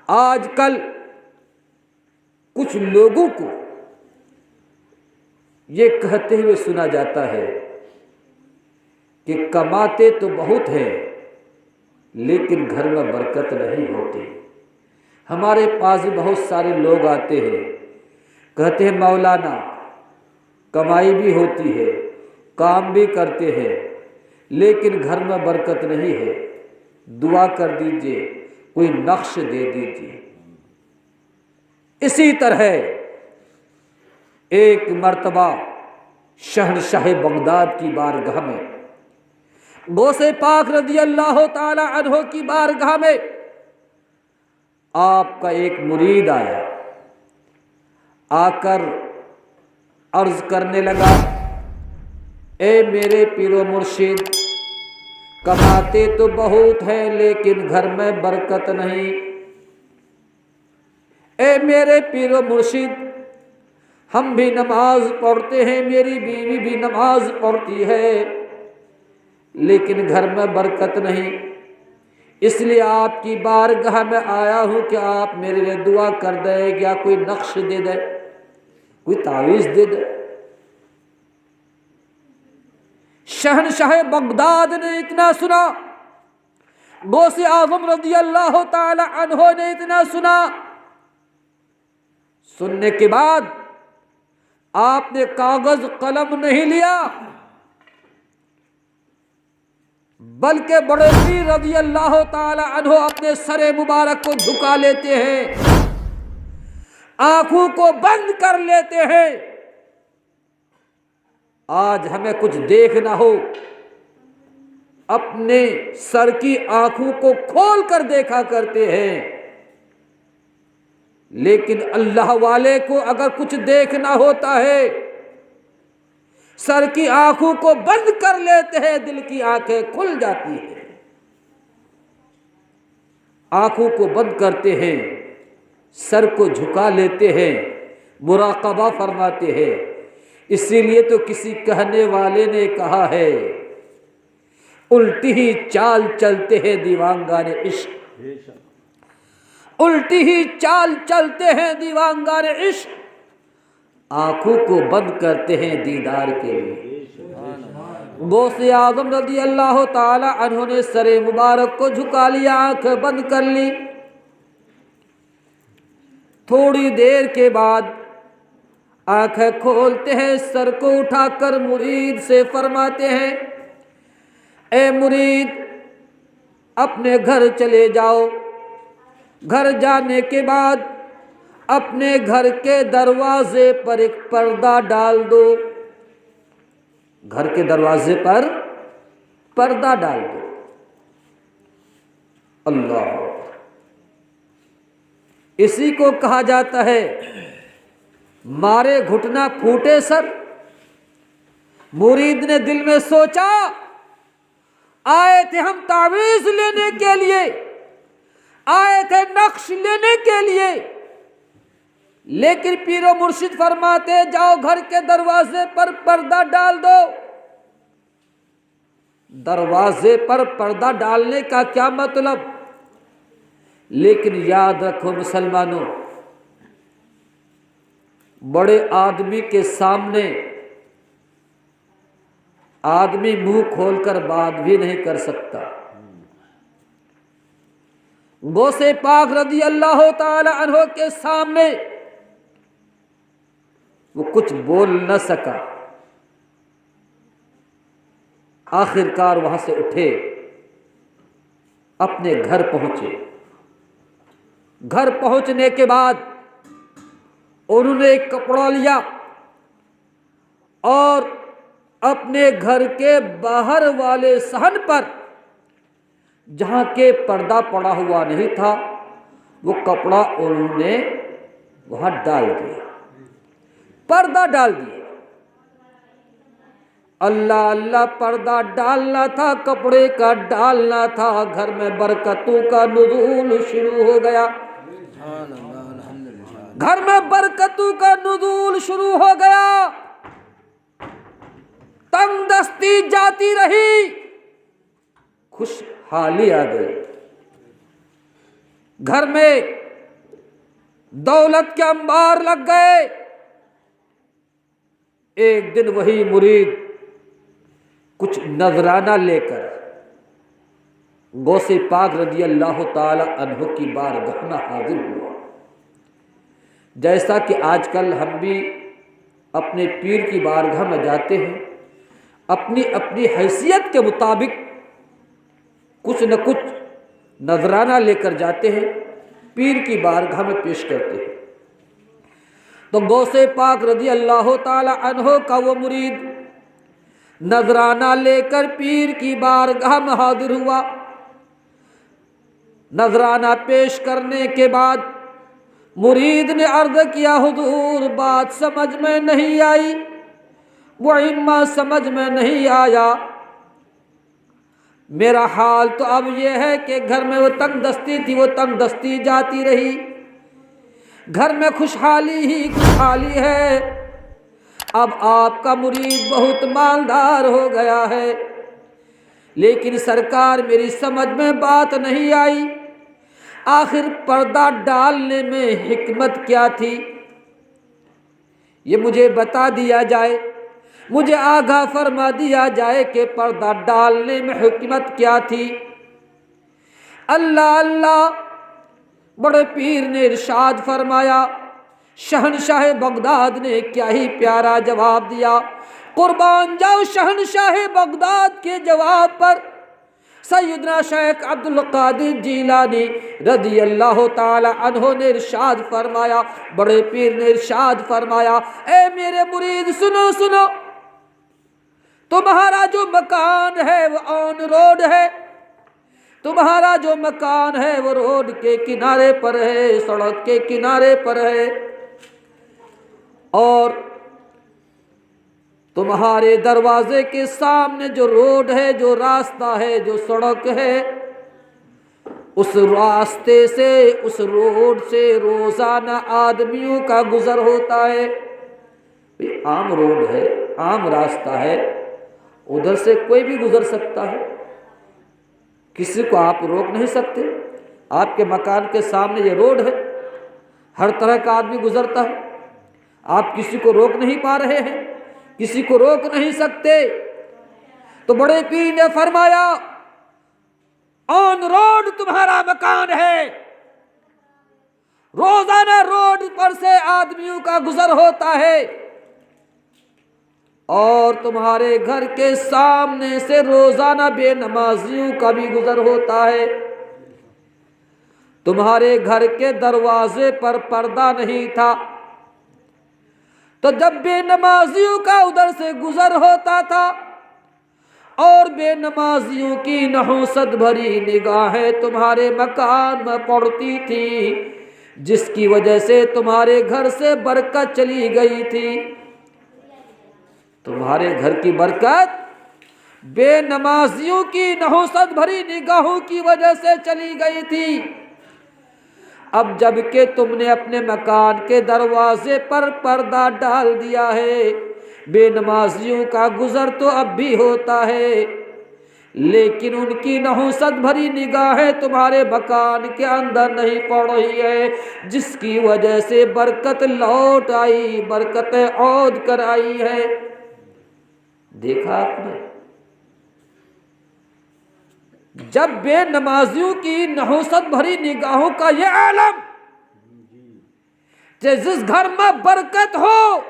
आजकल कुछ लोगों को ये कहते हुए सुना जाता है कि कमाते तो बहुत हैं लेकिन घर में बरकत नहीं होती। हमारे पास भी बहुत सारे लोग आते हैं, कहते हैं मौलाना कमाई भी होती है, काम भी करते हैं, लेकिन घर में बरकत नहीं है, दुआ कर दीजिए, कोई नक्श दे दीजिए। इसी तरह एक मर्तबा शहंशाह बगदाद की बारगाह में, गौसे पाक रज़ी अल्लाह ताला अन्हो की बारगाह में आपका एक मुरीद आया। आकर अर्ज करने लगा, ए मेरे पीरो मुर्शिद, कमाते तो बहुत है लेकिन घर में बरकत नहीं। ए मेरे पीरो मुर्शिद, हम भी नमाज पढ़ते हैं, मेरी बीवी भी नमाज पढ़ती है, लेकिन घर में बरकत नहीं। इसलिए आपकी बारगाह में आया हूं कि आप मेरे लिए दुआ कर दें, या कोई नक्श दे दे, कोई तावीज़ दे दे। शहंशाह बगदाद ने इतना सुना, गौसे आज़म रज़ी अल्लाह ताला अन्हो ने इतना सुना। सुनने के बाद आपने कागज कलम नहीं लिया, बल्कि बड़े पीर रज़ी अल्लाह ताला अन्हो अपने सरे मुबारक को झुका लेते हैं, आंखों को बंद कर लेते हैं। आज हमें कुछ देखना हो, अपने सर की आंखों को खोल कर देखा करते हैं, लेकिन अल्लाह वाले को अगर कुछ देखना होता है, सर की आंखों को बंद कर लेते हैं, दिल की आंखें खुल जाती हैं। आंखों को बंद करते हैं, सर को झुका लेते हैं, मुराकबा फरमाते हैं। इसीलिए तो किसी कहने वाले ने कहा है, उल्टी ही चाल चलते हैं दीवांगाने इश्क, उल्टी ही चाल चलते हैं दीवांगाने इश्क, आंखों को बंद करते हैं दीदार के लिए। गौसे आज़म रज़ी अल्लाह ताला अन्हो ने सरे मुबारक को झुका लिया, आंखें बंद कर ली। थोड़ी देर के बाद आंखें खोलते हैं, सर को उठाकर मुरीद से फरमाते हैं, ए मुरीद, अपने घर चले जाओ। घर जाने के बाद अपने घर के दरवाजे पर एक पर्दा डाल दो, घर के दरवाजे पर पर्दा डाल दो। अल्लाह, इसी को कहा जाता है मारे घुटना फूटे सर। मुरीद ने दिल में सोचा, आए थे हम तावीज़ लेने के लिए, आए थे नक्श लेने के लिए, लेकिन पीरो मुर्शिद फरमाते जाओ घर के दरवाजे पर पर्दा डाल दो। दरवाजे पर पर्दा डालने का क्या मतलब? लेकिन याद रखो मुसलमानों, बड़े आदमी के सामने आदमी मुंह खोलकर बात भी नहीं कर सकता। गौसे पाक रज़ी अल्लाह ताला अन्हो के सामने वो कुछ बोल न सका। आखिरकार वहां से उठे, अपने घर पहुंचे। घर पहुंचने के बाद उन्होंने एक कपड़ा लिया और अपने घर के बाहर वाले सहन पर, जहां के पर्दा पड़ा हुआ नहीं था, वो कपड़ा उन्होंने वहां डाल दिया, पर्दा डाल दिया। अल्लाह अल्लाह, पर्दा डालना था, कपड़े का डालना था। घर में बरकतों का नुज़ूल शुरू हो गया। घर में बरकतों का नुज़ूल शुरू हो गया। तंगदस्ती जाती रही, खुशहाली आ गई। घर में दौलत के अंबार लग गए। एक दिन वही मुरीद कुछ नजराना लेकर गौसे पाक रज़ी अल्लाह ताला अन्हु की बारगाह में हाजिर हुआ। जैसा कि आजकल हम भी अपने पीर की बारगाह में जाते हैं, अपनी अपनी हैसियत के मुताबिक कुछ न कुछ नजराना लेकर जाते हैं, पीर की बारगाह में पेश करते हैं। तो गौसे पाक रज़ी अल्लाह ताला अन्हु का वो मुरीद नजराना लेकर पीर की बारगाह में हाजिर हुआ। नजराना पेश करने के बाद मुरीद ने अर्ज किया, हुजूर बात समझ में नहीं आई, वो इम्मा समझ में नहीं आया। मेरा हाल तो अब यह है कि घर में वो तंगदस्ती थी, वो तंगदस्ती जाती रही, घर में खुशहाली ही खुशहाली है। अब आपका मुरीद बहुत मालदार हो गया है, लेकिन सरकार मेरी समझ में बात नहीं आई, आखिर पर्दा डालने में हिकमत क्या थी, ये मुझे बता दिया जाए, मुझे आगाह फरमा दिया जाए कि पर्दा डालने में हिकमत क्या थी। अल्लाह अल्लाह, बड़े पीर ने इरशाद फरमाया। शहनशाह बगदाद ने क्या ही प्यारा जवाब दिया। कुर्बान जाओ शहनशाह बगदाद के जवाब पर। सैयदना शेख अब्दुल कादिर जीलानी रज़ी अल्लाह ताला अन्हु ने इरशाद फरमाया, बड़े पीर ने इरशाद फरमाया, ए मेरे मुरीद सुनो सुनो, तुम्हारा जो मकान है वो ऑन रोड है, तुम्हारा जो मकान है वो रोड के किनारे पर है, सड़क के किनारे पर है, और तुम्हारे दरवाजे के सामने जो रोड है, जो रास्ता है, जो सड़क है, उस रास्ते से, उस रोड से रोजाना आदमियों का गुजर होता है। आम रोड है, आम रास्ता है, उधर से कोई भी गुजर सकता है, किसी को आप रोक नहीं सकते। आपके मकान के सामने ये रोड है, हर तरह का आदमी गुजरता है, आप किसी को रोक नहीं पा रहे हैं, किसी को रोक नहीं सकते। तो बड़े पीर ने फरमाया, ऑन रोड तुम्हारा मकान है, रोजाना रोड पर से आदमियों का गुजर होता है, और तुम्हारे घर के सामने से रोजाना बेनमाजियों का भी गुजर होता है। तुम्हारे घर के दरवाजे पर पर्दा नहीं था, तो जब बेनमाजियों का उधर से गुजर होता था और बेनमाजियों की नहुसत भरी निगाहें तुम्हारे मकान में पड़ती थी, जिसकी वजह से तुम्हारे घर से बरकत चली गई थी। तुम्हारे घर की बरकत बेनमाजियों की नहुसत भरी निगाहों की वजह से चली गई थी। अब जबकि तुमने अपने मकान के दरवाजे पर पर्दा डाल दिया है, बेनमाजियों का गुजर तो अब भी होता है, लेकिन उनकी नहुसत भरी निगाहें तुम्हारे मकान के अंदर नहीं पड़ रही है, जिसकी वजह से बरकत लौट आई, बरकतें औद कर आई है। देखा आपने, जब बेनमाजियों की नहुसत भरी निगाहों का ये आलम, जिस घर में बरकत हो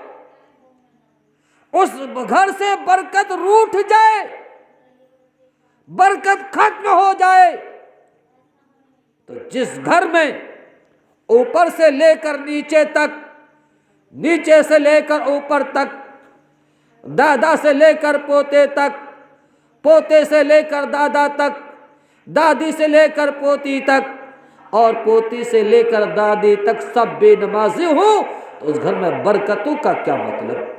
उस घर से बरकत रूठ जाए, बरकत खत्म हो जाए, तो जिस घर में ऊपर से लेकर नीचे तक, नीचे से लेकर ऊपर तक, दादा से लेकर पोते तक, पोते से लेकर दादा तक, दादी से लेकर पोती तक, और पोती से लेकर दादी तक सब बेनमाजी हो, तो उस घर में बरकतों का क्या मतलब।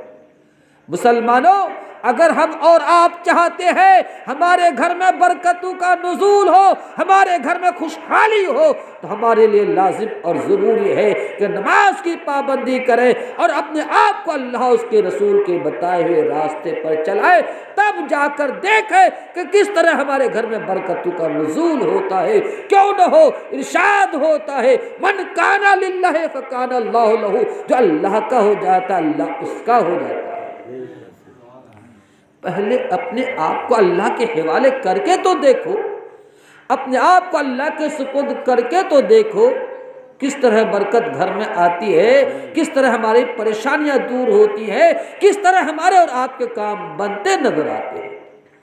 मुसलमानों, अगर हम और आप चाहते हैं हमारे घर में बरकतों का नुज़ूल हो, हमारे घर में खुशहाली हो, तो हमारे लिए लाजिम और ज़रूरी है कि नमाज की पाबंदी करें और अपने आप को अल्लाह उसके रसूल के बताए हुए रास्ते पर चलाए। तब जाकर देखें कि किस तरह हमारे घर में बरकतों का नुज़ूल होता है। क्यों न हो, इरशाद होता है मन काना लिल्लाहि फकाना अल्लाहु लहू, जो अल्लाह का हो जाता अल्लाह उसका हो जाता है। पहले अपने आप को अल्लाह के हवाले करके तो देखो, अपने आप को अल्लाह के सुपुर्द करके तो देखो किस तरह बरकत घर में आती है, किस तरह हमारी परेशानियां दूर होती है, किस तरह हमारे और आपके काम बनते नजर आते हैं।